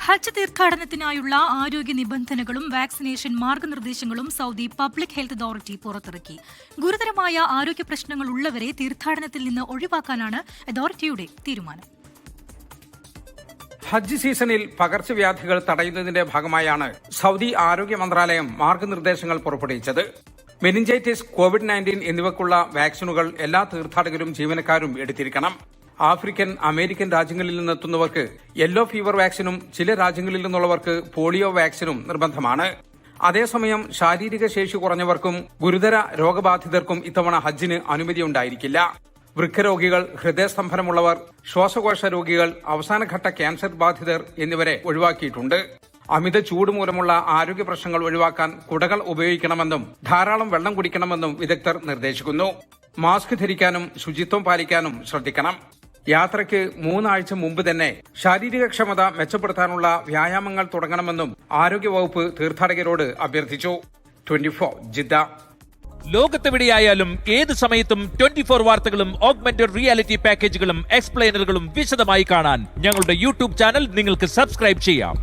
ഹജ്ജ് തീർത്ഥാടനത്തിനായുള്ള ആരോഗ്യ നിബന്ധനകളും വാക്സിനേഷൻ മാർഗനിർദ്ദേശങ്ങളും സൗദി പബ്ലിക് ഹെൽത്ത് അതോറിറ്റി പുറത്തിറക്കി. ഗുരുതരമായ ആരോഗ്യ പ്രശ്നങ്ങൾ ഉള്ളവരെ തീർത്ഥാടനത്തിൽ നിന്ന് ഒഴിവാക്കാനാണ് അതോറിറ്റിയുടെ തീരുമാനം. ഹജ്ജ് സീസണിൽ പകർച്ചവ്യാധികൾ തടയുന്നതിന്റെ ഭാഗമായാണ് സൗദി ആരോഗ്യ മന്ത്രാലയം മാർഗനിർദ്ദേശങ്ങൾ പുറപ്പെടുവിച്ചത്. മെനിഞ്ചൈറ്റിസ്, കോവിഡ്-19 എന്നിവയ്ക്കുള്ള വാക്സിനുകൾ എല്ലാ തീർത്ഥാടകരും ജീവനക്കാരും എടുത്തിരിക്കണം. ആഫ്രിക്കൻ, അമേരിക്കൻ രാജ്യങ്ങളിൽ നിന്നെത്തുന്നവർക്ക് യെല്ലോ ഫീവർ വാക്സിനും ചില രാജ്യങ്ങളിൽ നിന്നുള്ളവർക്ക് പോളിയോ വാക്സിനും നിർബന്ധമാണ്. അതേസമയം ശാരീരിക ശേഷി കുറഞ്ഞവർക്കും ഗുരുതര രോഗബാധിതർക്കും ഇത്തവണ ഹജ്ജിന് അനുമതിയുണ്ടായിരിക്കില്ല. വൃക്കരോഗികൾ, ഹൃദയസ്തംഭനമുള്ളവർ, ശ്വാസകോശ രോഗികൾ, അവസാനഘട്ട ക്യാൻസർ ബാധിതർ എന്നിവരെ ഒഴിവാക്കിയിട്ടുണ്ട്. അമിത ചൂട് മൂലമുള്ള ആരോഗ്യ പ്രശ്നങ്ങൾ ഒഴിവാക്കാൻ കുടകൾ ഉപയോഗിക്കണമെന്നും ധാരാളം വെള്ളം കുടിക്കണമെന്നും വിദഗ്ധർ നിർദ്ദേശിക്കുന്നു. മാസ്ക് ധരിക്കാനും ശുചിത്വം പാലിക്കാനും ശ്രദ്ധിക്കണം. യാത്രയ്ക്ക് 3 ആഴ്ച മുമ്പ് തന്നെ ശാരീരികക്ഷമത മെച്ചപ്പെടുത്താനുള്ള വ്യായാമങ്ങൾ തുടങ്ങണമെന്നും ആരോഗ്യവകുപ്പ് തീർത്ഥാടകരോട് അഭ്യർത്ഥിച്ചു. 24 ജിദ്ദ. ലോകത്തെവിടെയായാലും ഏത് സമയത്തും 24 വാർത്തകളും ഓഗ്മെന്റഡ് റിയാലിറ്റി പാക്കേജുകളും എക്സ്പ്ലെയിനറുകളും വിശദമായി കാണാൻ ഞങ്ങളുടെ യൂട്യൂബ് ചാനൽ നിങ്ങൾക്ക് സബ്സ്ക്രൈബ് ചെയ്യാം.